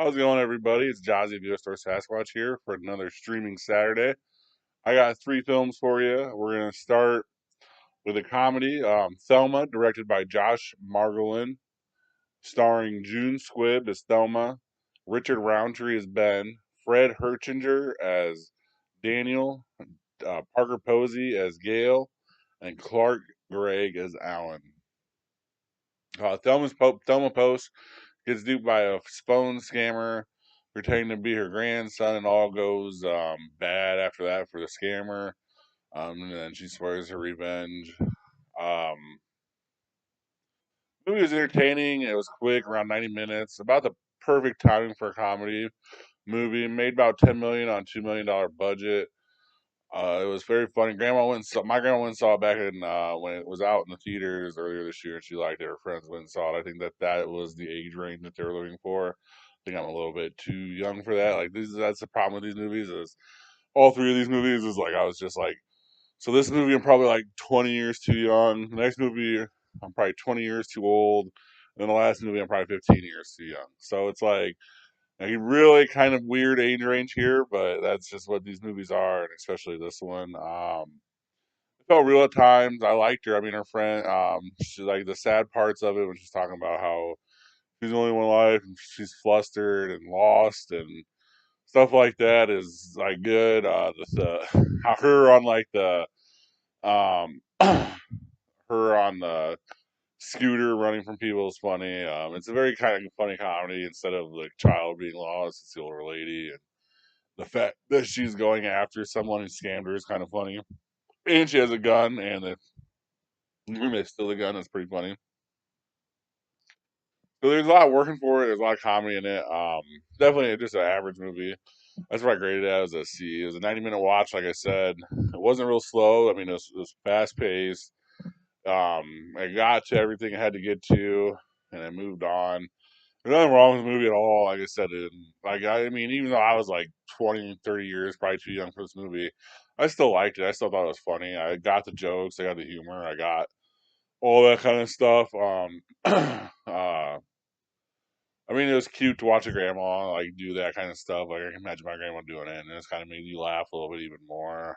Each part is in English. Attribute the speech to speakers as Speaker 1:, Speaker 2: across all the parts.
Speaker 1: How's it going, everybody? It's Jazzy of US Store Sasquatch here for another streaming Saturday. I got three films for you. We're going to start with a comedy, Thelma, directed by Josh Margolin, starring June Squibb as Thelma, Richard Roundtree as Ben, Fred Herchinger as Daniel, Parker Posey as Gail, and Clark Gregg as Alan. Thelma Post gets duped by a phone scammer pretending to be her grandson, and all goes bad after that for the scammer. And then she swears her revenge. The movie was entertaining. It was quick, around 90 minutes, about the perfect timing for a comedy movie. Made about 10 million on $2 million budget. It was very funny. My grandma went and saw it back in when it was out in the theaters earlier this year, and she liked it. Her friends went and saw it. I think that was the age range that they were looking for. I think I'm a little bit too young for that. That's the problem with these movies is all three of these movies is like I was just like, so this movie I'm probably like 20 years too young. The next movie I'm probably 20 years too old. And then the last movie I'm probably 15 years too young. So it's like a really kind of weird age range here, but that's just what these movies are, and especially this one. It felt real at times. I liked her. I mean, her friend. She like the sad parts of it when she's talking about how she's only one life and she's flustered and lost and stuff like that is like good. How her on like the um her on the scooter running from people is funny. It's a very kind of funny comedy instead of the child being lost. It's the older lady and the fact that she's going after someone who scammed her is kind of funny. And she has a gun, and the roommate steal the gun. That's pretty funny. So there's a lot working for it. There's a lot of comedy in it. Definitely just an average movie. That's what I graded it as a C. It was a 90-minute watch, like I said. It wasn't real slow. I mean, it was fast paced. I got to everything I had to get to, and I moved on. There's nothing wrong with the movie at all. Like I said, I mean, even though I was like 20, 30 years, probably too young for this movie, I still liked it. I still thought it was funny. I got the jokes. I got the humor. I got all that kind of stuff. I mean, it was cute to watch a grandma like do that kind of stuff. Like I can imagine my grandma doing it, and it's kind of made you laugh a little bit even more.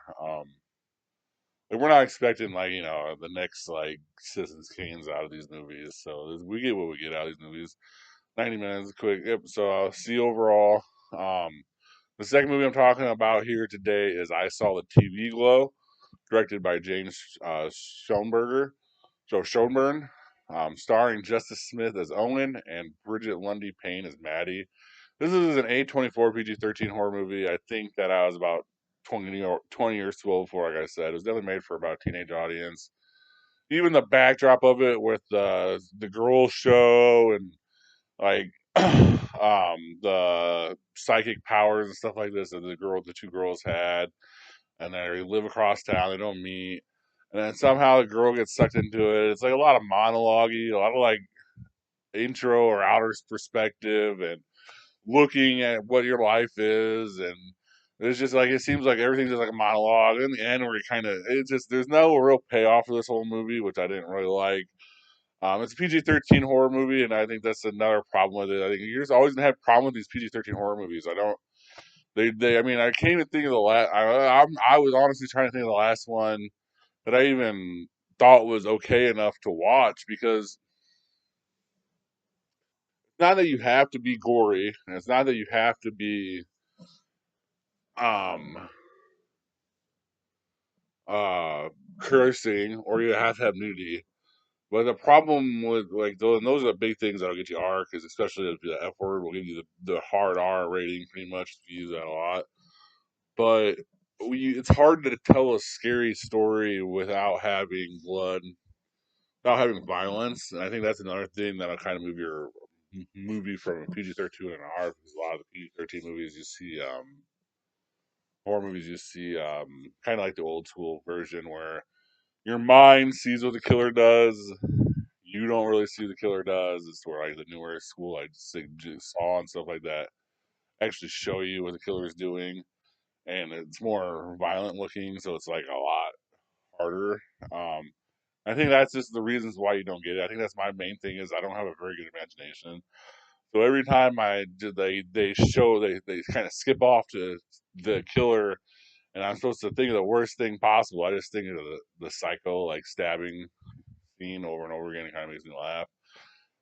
Speaker 1: Like we're not expecting like the next like Citizens Kanes out of these movies, so we get what we get out of these movies. 90 minutes, quick. Yep. So see overall. Um, the second movie I'm talking about here today is I Saw the TV Glow, directed by James Schoenberger. Schoenburn, starring Justice Smith as Owen and Bridget Lundy Payne as Maddie. This is an A24 PG-13 horror movie. I think that I was about 20 years too old for, like I said. It was definitely made for about a teenage audience. Even the backdrop of it with the girls show and like the psychic powers and stuff like this that the two girls had, and they live across town. They don't meet, and then somehow the girl gets sucked into it. It's like a lot of monologue, a lot of like intro or outer perspective, and looking at what your life is, and it's just like it seems like everything's just like a monologue. In the end, where you kind of it's just there's no real payoff for this whole movie, which I didn't really like. It's a PG-13 horror movie, and I think that's another problem with it. I think you're just always gonna have a problem with these PG-13 horror movies. I don't. They. I mean, I can't even think of the last. I was honestly trying to think of the last one that I even thought was okay enough to watch because it's not that you have to be gory, and it's not that you have to be um uh cursing or you have to have nudity. But the problem with like those, and those are the big things that'll get you R, because especially if the F word will give you the hard R rating pretty much if you use that a lot. But it's hard to tell a scary story without having blood, without having violence. And I think that's another thing that'll kind of move your movie from a PG-13 to an R, because a lot of the PG-13 movies you see, horror movies you see, kind of like the old school version where your mind sees what the killer does. You don't really see the killer does. It's where like the newer school, like Saw and stuff like that, actually show you what the killer is doing, and it's more violent looking, so it's like a lot harder. Um, I think that's just the reasons why you don't get it. I think that's my main thing is I don't have a very good imagination. So every time they kind of skip off to the killer, and I'm supposed to think of the worst thing possible. I just think of the psycho like stabbing scene over and over again. It kind of makes me laugh.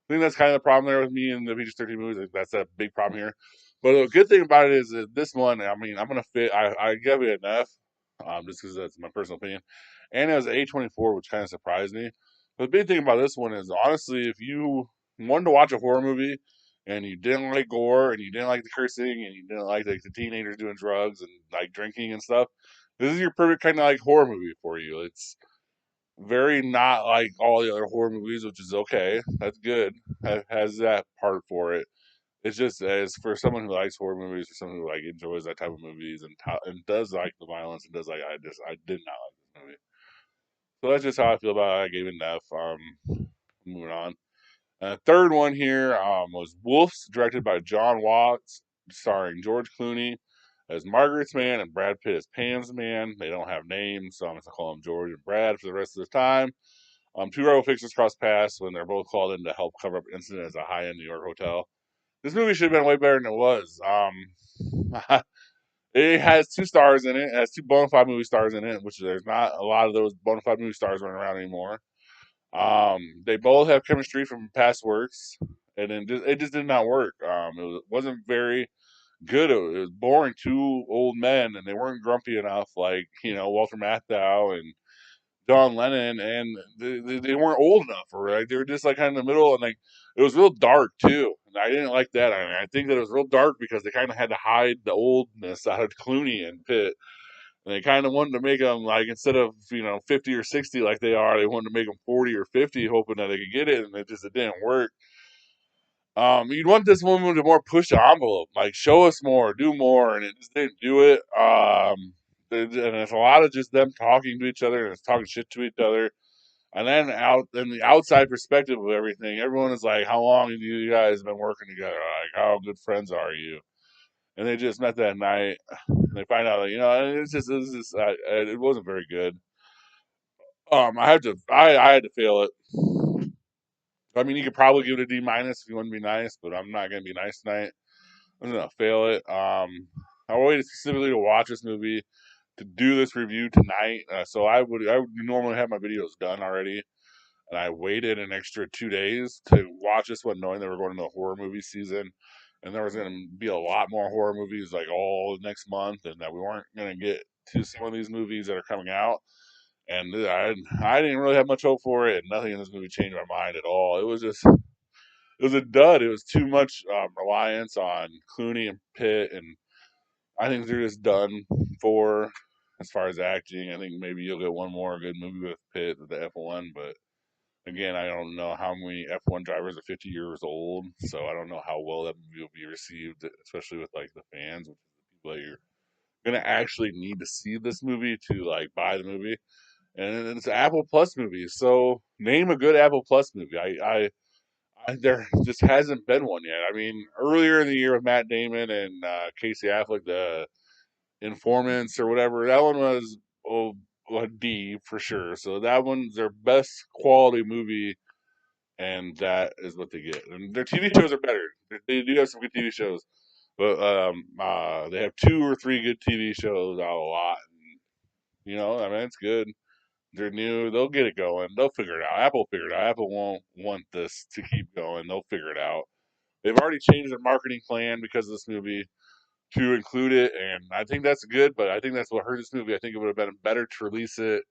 Speaker 1: I think that's kind of the problem there with me and the PG-13 movies. Like, that's a big problem here. But the good thing about it is that this one, I mean, I'm gonna fit. I give it an F, just because that's my personal opinion. And it was A24, which kind of surprised me. But the big thing about this one is honestly, if you wanted to watch a horror movie and you didn't like gore and you didn't like the cursing and you didn't like the teenagers doing drugs and like drinking and stuff, this is your perfect kind of like horror movie for you. It's very not like all the other horror movies, which is okay. That's good. Has that part for it. It's just as for someone who likes horror movies, for someone who like enjoys that type of movies and does like the violence and does like I did not like this movie. So that's just how I feel about it. I gave it an F. Moving on. Third one here was Wolves, directed by John Watts, starring George Clooney as Margaret's man and Brad Pitt as Pam's man. They don't have names, so I'm going to call them George and Brad for the rest of the time. Two rival fixers cross paths when they're both called in to help cover up an incident at a high-end New York hotel. This movie should have been way better than it was. It has 2 stars in it. It has 2 bona fide movie stars in it, which there's not a lot of those bona fide movie stars running around anymore. They both have chemistry from past works, and then it just did not work. Wasn't very good. It was boring. 2 old men, and they weren't grumpy enough, like Walter Matthau and John Lennon, and they weren't old enough, right? They were just like kind of in the middle, and like it was real dark too. And I didn't like that. I think that it was real dark because they kind of had to hide the oldness out of Clooney and Pitt. And they kind of wanted to make them like instead of 50 or 60 like they are, they wanted to make them 40 or 50, hoping that they could get it, and it didn't work. You'd want this woman to more push the envelope, like show us more, do more, and it just didn't do it. And it's a lot of just them talking to each other and it's talking shit to each other. And then out in the outside perspective of everything, everyone is like, "How long have you guys been working together? Like, how good friends are you?" And they just met that night. And they find out, that, it wasn't very good. I had to fail it. I mean, you could probably give it a D minus if you want to be nice, but I'm not gonna be nice tonight. I'm gonna fail it. I waited specifically to watch this movie to do this review tonight. So I would normally have my videos done already, and I waited an extra 2 days to watch this one, knowing that we're going into the horror movie season, and there was going to be a lot more horror movies like all next month, and that we weren't going to get to some of these movies that are coming out. And I didn't really have much hope for it, and nothing in this movie changed my mind at all. It was a dud. It was too much reliance on Clooney and Pitt, and I think they're just done for as far as acting. I think maybe you'll get one more good movie with Pitt with the F1, but again, I don't know how many F1 drivers are 50 years old, so I don't know how well that movie will be received, especially with like the fans, which is the people that you're gonna actually need to see this movie to like buy the movie. And it's an Apple Plus movie, so name a good Apple Plus movie. There just hasn't been one yet. I mean, earlier in the year with Matt Damon and Casey Affleck, the Informants or whatever, that one was a D for sure. So that one's their best quality movie, and that is what they get. And their TV shows are better. They do have some good TV shows, but they have 2 or 3 good TV shows out a lot. And, I mean, it's good. They're new. They'll get it going. They'll figure it out. Apple figured it out. Apple won't want this to keep going. They'll figure it out. They've already changed their marketing plan because of this movie to include it, and I think that's good. But I think that's what hurt this movie. I think it would have been better to release it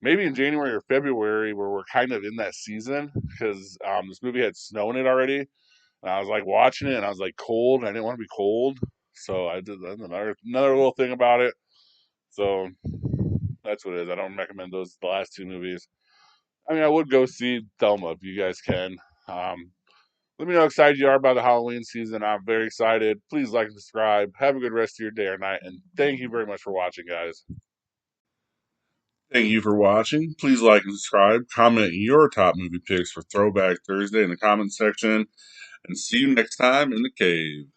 Speaker 1: maybe in January or February, where we're kind of in that season, because this movie had snow in it already. And I was like watching it, and I was like cold. And I didn't want to be cold, so I did another little thing about it. So that's what it is. I don't recommend the last 2 movies. I mean, I would go see Thelma if you guys can. Um, Let me know how excited you are about the Halloween season. I'm very excited. Please like and subscribe. Have a good rest of your day or night. And thank you very much for watching, guys. Thank you for watching. Please like and subscribe. Comment your top movie picks for Throwback Thursday in the comments section. And see you next time in the cave.